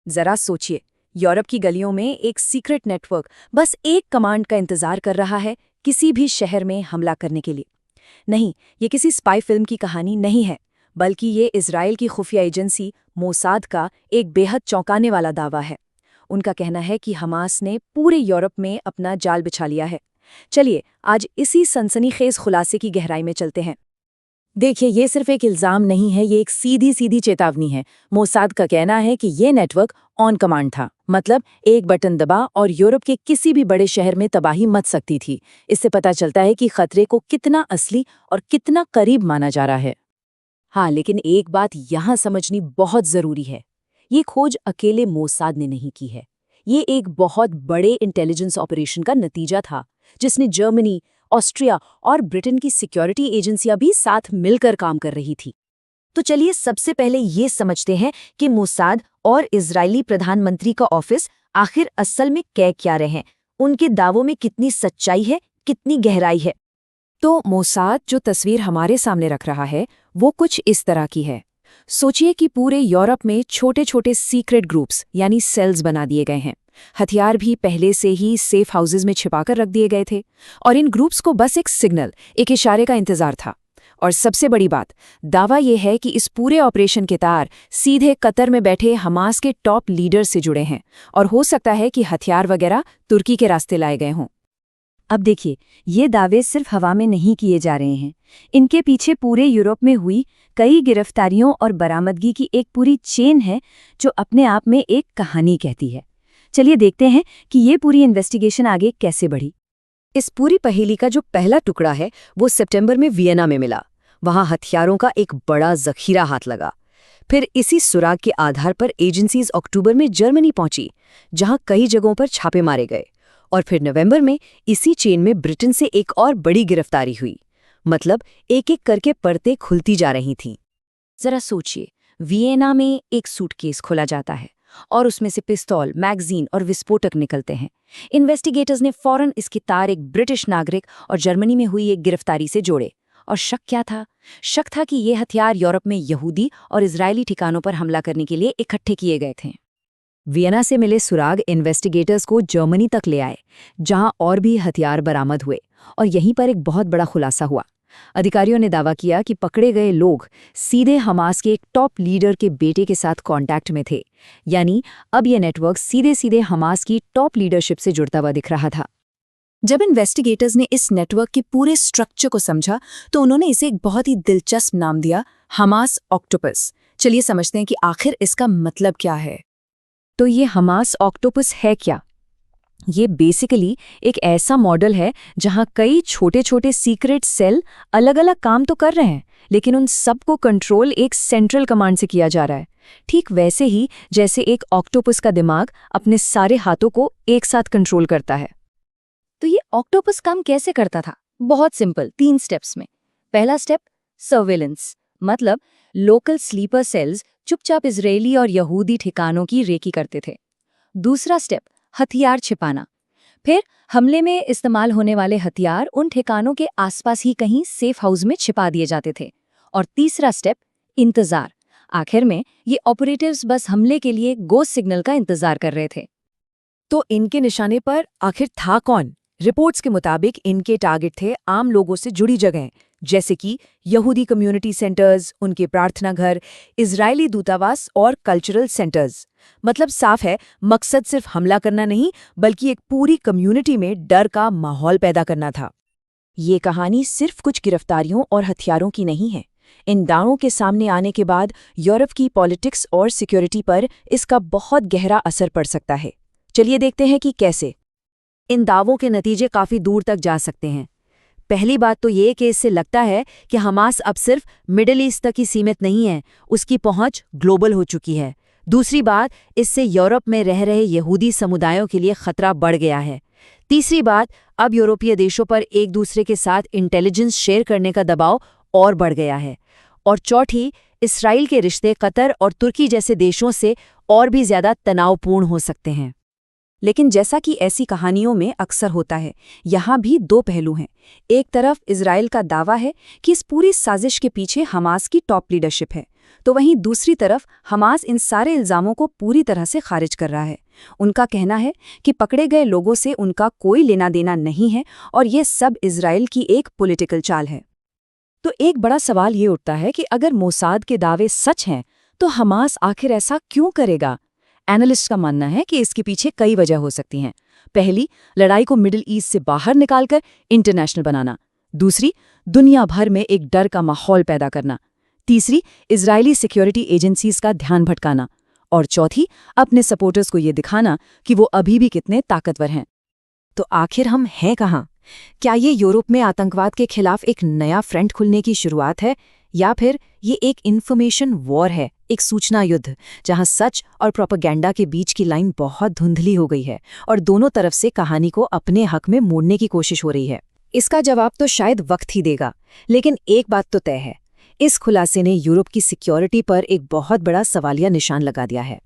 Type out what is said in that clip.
जरा सोचिए, यूरोप की गलियों में एक सीक्रेट नेटवर्क बस एक कमांड का इंतजार कर रहा है किसी भी शहर में हमला करने के लिए। नहीं, ये किसी स्पाई फिल्म की कहानी नहीं है, बल्कि ये इजराइल की खुफिया एजेंसी मोसाद का एक बेहद चौंकाने वाला दावा है। उनका कहना है कि हमास ने पूरे यूरोप में अपना जाल बिछा लिया है। चलिए आज इसी सनसनीखेज खुलासे की गहराई में चलते हैं। देखिए, ये सिर्फ एक इल्जाम नहीं है, ये एक सीधी सीधी चेतावनी है। मोसाद का कहना है कि ये नेटवर्क ऑन कमांड था, मतलब एक बटन दबा और यूरोप के किसी भी बड़े शहर में तबाही मच सकती थी। इससे पता चलता है कि खतरे को कितना असली और कितना करीब माना जा रहा है। हाँ, लेकिन एक बात यहाँ समझनी बहुत जरूरी है। ये खोज अकेले मोसाद ने नहीं की है। ये एक बहुत बड़े इंटेलिजेंस ऑपरेशन का नतीजा था, जिसने जर्मनी, ऑस्ट्रिया और ब्रिटेन की सिक्योरिटी एजेंसियां भी साथ मिलकर काम कर रही थी। तो चलिए सबसे पहले ये समझते हैं कि मोसाद और इजरायली प्रधानमंत्री का ऑफिस आखिर असल में कह क्या रहे हैं, उनके दावों में कितनी सच्चाई है, कितनी गहराई है। तो मोसाद जो तस्वीर हमारे सामने रख रहा है वो कुछ इस तरह की है। सोचिए कि पूरे यूरोप में छोटे छोटे सीक्रेट ग्रुप्स यानी सेल्स बना दिए गए हैं। हथियार भी पहले से ही सेफ हाउसेज में छिपाकर रख दिए गए थे और इन ग्रुप्स को बस एक सिग्नल, एक इशारे का इंतजार था। और सबसे बड़ी बात, दावा यह है कि इस पूरे ऑपरेशन के तार सीधे कतर में बैठे हमास के टॉप लीडर से जुड़े हैं और हो सकता है कि हथियार वगैरह तुर्की के रास्ते लाए गए हों। अब देखिए, ये दावे सिर्फ हवा में नहीं किए जा रहे हैं। इनके पीछे पूरे यूरोप में हुई कई गिरफ्तारियों और बरामदगी की एक पूरी चेन है, जो अपने आप में एक कहानी कहती है। चलिए देखते हैं कि ये पूरी इन्वेस्टिगेशन आगे कैसे बढ़ी। इस पूरी पहेली का जो पहला टुकड़ा है वो सितंबर में वियना में मिला। वहां हथियारों का एक बड़ा जखीरा हाथ लगा। फिर इसी सुराग के आधार पर एजेंसीज अक्टूबर में जर्मनी पहुंची, जहां कई जगहों पर छापे मारे गए। और फिर नवंबर में इसी चेन में ब्रिटेन से एक और बड़ी गिरफ्तारी हुई। मतलब एक एक करके परतें खुलती जा रही थीं। जरा सोचिए, वियना में एक सूटकेस खोला जाता है और उसमें से पिस्तौल, मैगजीन और विस्फोटक निकलते हैं। इन्वेस्टिगेटर्स ने फौरन इसके तार एक ब्रिटिश नागरिक और जर्मनी में हुई एक गिरफ्तारी से जोड़े। और शक क्या था? शक था कि ये हथियार यूरोप में यहूदी और इजरायली ठिकानों पर हमला करने के लिए इकट्ठे किए गए थे। वियना से मिले सुराग इन्वेस्टिगेटर्स को जर्मनी तक ले आए, जहां और भी हथियार बरामद हुए। और यहीं पर एक बहुत बड़ा खुलासा हुआ। अधिकारियों ने दावा किया कि पकड़े गए लोग सीधे हमास के एक टॉप लीडर के बेटे के साथ कांटेक्ट में थे। यानी अब यह नेटवर्क सीधे सीधे हमास की टॉप लीडरशिप से जुड़ता हुआ दिख रहा था। जब इन्वेस्टिगेटर्स ने इस नेटवर्क के पूरे स्ट्रक्चर को समझा तो उन्होंने इसे एक बहुत ही दिलचस्प नाम दिया, हमास ऑक्टोपस। चलिए समझते हैं कि आखिर इसका मतलब क्या है। तो ये हमास ऑक्टोपस है क्या? ये बेसिकली एक ऐसा मॉडल है जहां कई छोटे छोटे सीक्रेट सेल अलग अलग काम तो कर रहे हैं, लेकिन उन सबको कंट्रोल एक सेंट्रल कमांड से किया जा रहा है। ठीक वैसे ही जैसे एक ऑक्टोपस का दिमाग अपने सारे हाथों को एक साथ कंट्रोल करता है। तो ये ऑक्टोपस काम कैसे करता था? बहुत सिंपल, 3 स्टेप्स में। पहला स्टेप, सर्वेलेंस, मतलब लोकल स्लीपर सेल्स चुपचाप इजरायली और यहूदी ठिकानों की रेकी करते थे। दूसरा स्टेप, हथियार छिपाना। फिर हमले में इस्तेमाल होने वाले हथियार उन ठिकानों के आसपास ही कहीं सेफ हाउस में छिपा दिए जाते थे। और तीसरा स्टेप, इंतजार। आखिर में ये ऑपरेटिव्स बस हमले के लिए गो सिग्नल का इंतजार कर रहे थे। तो इनके निशाने पर आखिर था कौन? रिपोर्ट्स के मुताबिक इनके टारगेट थे आम लोगों से जुड़ी जगहें, जैसे कि यहूदी कम्युनिटी सेंटर्स, उनके प्रार्थना घर, इजरायली दूतावास और कल्चरल सेंटर्स। मतलब साफ है, मकसद सिर्फ हमला करना नहीं, बल्कि एक पूरी कम्युनिटी में डर का माहौल पैदा करना था। ये कहानी सिर्फ कुछ गिरफ्तारियों और हथियारों की नहीं है। इन दावों के सामने आने के बाद यूरोप की पॉलिटिक्स और सिक्योरिटी पर इसका बहुत गहरा असर पड़ सकता है। चलिए देखते हैं कि कैसे। इन दावों के नतीजे काफी दूर तक जा सकते हैं। पहली बात तो ये कि इससे लगता है कि हमास अब सिर्फ मिडिल ईस्ट तक ही सीमित नहीं है, उसकी पहुंच ग्लोबल हो चुकी है। दूसरी बात, इससे यूरोप में रह रहे यहूदी समुदायों के लिए खतरा बढ़ गया है। तीसरी बात, अब यूरोपीय देशों पर एक दूसरे के साथ इंटेलिजेंस शेयर करने का दबाव और बढ़ गया है। और चौथी, इसराइल के रिश्ते कतर और तुर्की जैसे देशों से और भी ज्यादा तनावपूर्ण हो सकते हैं। लेकिन जैसा कि ऐसी कहानियों में अक्सर होता है, यहाँ भी दो पहलू हैं। एक तरफ इजराइल का दावा है कि इस पूरी साजिश के पीछे हमास की टॉप लीडरशिप है, तो वहीं दूसरी तरफ हमास इन सारे इल्जामों को पूरी तरह से खारिज कर रहा है। उनका कहना है कि पकड़े गए लोगों से उनका कोई लेना देना नहीं है और ये सब इजराइल की एक पॉलिटिकल चाल है। तो एक बड़ा सवाल ये उठता है कि अगर मोसाद के दावे सच हैं, तो हमास आखिर ऐसा क्यों करेगा? एनालिस्ट का मानना है कि इसके पीछे कई वजह हो सकती हैं। पहली, लड़ाई को मिडिल ईस्ट से बाहर निकालकर इंटरनेशनल बनाना। दूसरी, दुनिया भर में एक डर का माहौल पैदा करना। तीसरी, इजरायली सिक्योरिटी एजेंसीज का ध्यान भटकाना। और चौथी, अपने सपोर्टर्स को ये दिखाना कि वो अभी भी कितने ताकतवर हैं। तो आखिर हम हैं कहाँ? क्या ये यूरोप में आतंकवाद के खिलाफ एक नया फ्रंट खुलने की शुरुआत है, या फिर ये एक इन्फॉर्मेशन वॉर है, एक सूचना युद्ध, जहां सच और प्रोपेगेंडा के बीच की लाइन बहुत धुंधली हो गई है और दोनों तरफ से कहानी को अपने हक में मोड़ने की कोशिश हो रही है? इसका जवाब तो शायद वक्त ही देगा, लेकिन एक बात तो तय है, इस खुलासे ने यूरोप की सिक्योरिटी पर एक बहुत बड़ा सवालिया निशान लगा दिया है।